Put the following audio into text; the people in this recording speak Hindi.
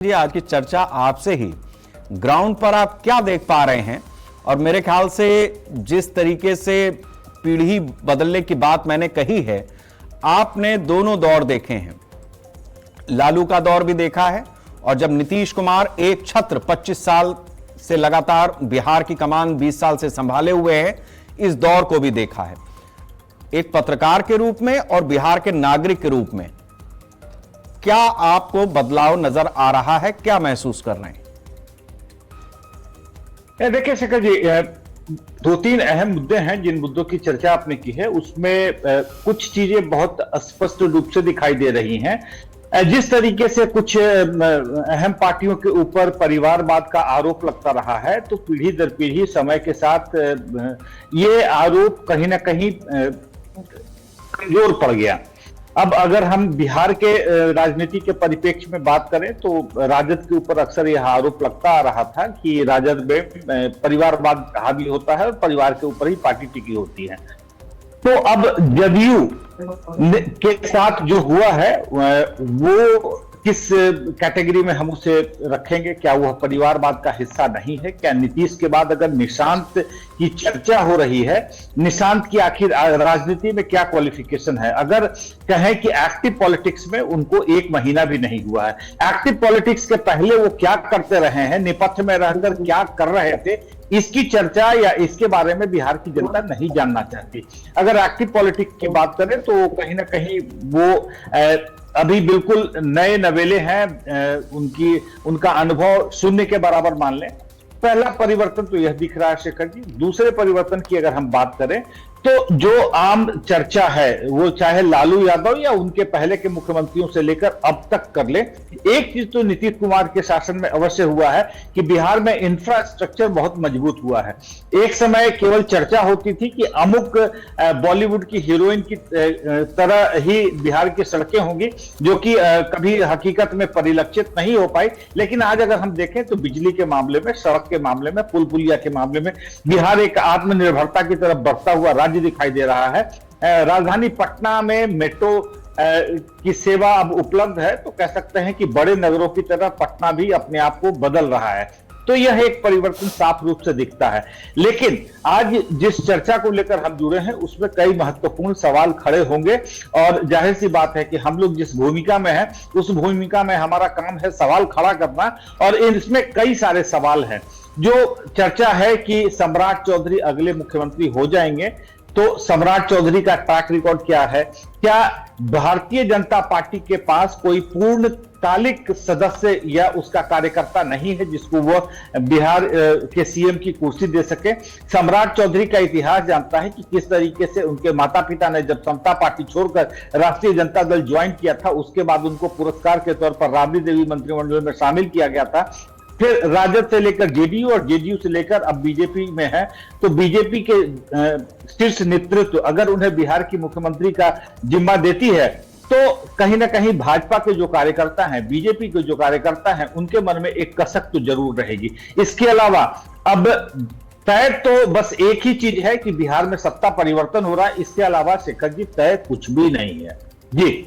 जी आज की चर्चा आपसे ही, ग्राउंड पर आप क्या देख पा रहे हैं। और मेरे ख्याल से जिस तरीके से पीढ़ी बदलने की बात मैंने कही है, आपने दोनों दौर देखे हैं। लालू का दौर भी देखा है और जब नीतीश कुमार एक छत्र 25 साल से लगातार बिहार की कमान 20 साल से संभाले हुए हैं, इस दौर को भी देखा है। एक पत्रकार के रूप में और बिहार के नागरिक के रूप में क्या आपको बदलाव नजर आ रहा है, क्या महसूस कर रहे हैं? देखिए शेखर जी, दो तीन अहम मुद्दे हैं जिन मुद्दों की चर्चा आपने की है, उसमें कुछ चीजें बहुत स्पष्ट रूप से दिखाई दे रही हैं। जिस तरीके से कुछ अहम पार्टियों के ऊपर परिवारवाद का आरोप लगता रहा है, तो पीढ़ी दर पीढ़ी समय के साथ ये आरोप कहीं ना कहीं कमजोर पड़ गया। अब अगर हम बिहार के राजनीति के परिप्रेक्ष्य में बात करें तो राजद के ऊपर अक्सर यह आरोप लगता आ रहा था कि राजद में परिवारवाद हावी होता है और परिवार के ऊपर ही पार्टी टिकी होती है। तो अब जदयू के साथ जो हुआ है वो किस कैटेगरी में हम उसे रखेंगे? क्या वह परिवारवाद का हिस्सा नहीं है? क्या नीतीश के बाद अगर निशांत की चर्चा हो रही है, निशांत की आखिर राजनीति में क्या क्वालिफिकेशन है? अगर कहें कि एक्टिव पॉलिटिक्स में उनको 1 महीना भी नहीं हुआ है, एक्टिव पॉलिटिक्स के पहले वो क्या करते रहे हैं, नेपथ्य में रहकर क्या कर रहे थे, इसकी चर्चा या इसके बारे में बिहार की जनता नहीं जानना चाहती। अगर एक्टिव पॉलिटिक्स की बात करें तो कहीं ना कहीं वो अभी बिल्कुल नए नवेले हैं, उनका अनुभव शून्य के बराबर मान लें। पहला परिवर्तन तो यह दिख रहा है शेखर जी। दूसरे परिवर्तन की अगर हम बात करें तो जो आम चर्चा है वो चाहे लालू यादव या उनके पहले के मुख्यमंत्रियों से लेकर अब तक कर ले, एक चीज तो नीतीश कुमार के शासन में अवश्य हुआ है कि बिहार में इंफ्रास्ट्रक्चर बहुत मजबूत हुआ है। एक समय केवल चर्चा होती थी कि अमुक बॉलीवुड की हीरोइन की तरह ही बिहार की सड़कें होंगी, जो कि कभी हकीकत में परिलक्षित नहीं हो पाई। लेकिन आज अगर हम देखें तो बिजली के मामले में, सड़क के मामले में, पुल पुलिया के मामले में बिहार एक आत्मनिर्भरता की तरफ बढ़ता हुआ राज्य दिखाई दे रहा है। राजधानी पटना में मेट्रो की सेवा अब उपलब्ध है, तो कह सकते हैं कि बड़े नगरों की तरह पटना भी अपने आप को बदल रहा है। तो यह एक परिवर्तन साफ रूप से दिखता है। लेकिन आज जिस चर्चा को लेकर हम जुड़े हैं उसमें कई महत्वपूर्ण सवाल खड़े होंगे और जाहिर सी बात है कि हम लोग जिस भूमिका में हैं उस भूमिका में हमारा काम है सवाल खड़ा करना, और इसमें कई सारे सवाल हैं। जो चर्चा है कि सम्राट चौधरी अगले मुख्यमंत्री हो जाएंगे, तो सम्राट चौधरी का ट्रैक रिकॉर्ड क्या है? क्या भारतीय जनता पार्टी के पास कोई पूर्णकालिक सदस्य या उसका कार्यकर्ता नहीं है जिसको वह बिहार के सीएम की कुर्सी दे सके? सम्राट चौधरी का इतिहास जानता है कि किस तरीके से उनके माता पिता ने जब समता पार्टी छोड़कर राष्ट्रीय जनता दल ज्वाइन किया था, उसके बाद उनको पुरस्कार के तौर पर राबड़ी देवी मंत्रिमंडल में शामिल किया गया था। फिर राजद से लेकर जेडीयू और जेडीयू से लेकर अब बीजेपी में है। तो बीजेपी के शीर्ष नेतृत्व अगर उन्हें बिहार की मुख्यमंत्री का जिम्मा देती है, तो कहीं ना कहीं भाजपा के जो कार्यकर्ता हैं, बीजेपी के जो कार्यकर्ता हैं, उनके मन में एक कसक तो जरूर रहेगी। इसके अलावा अब तय तो बस एक ही चीज है कि बिहार में सत्ता परिवर्तन हो रहा है। इसके अलावा शेखर जी तय कुछ भी नहीं है। जी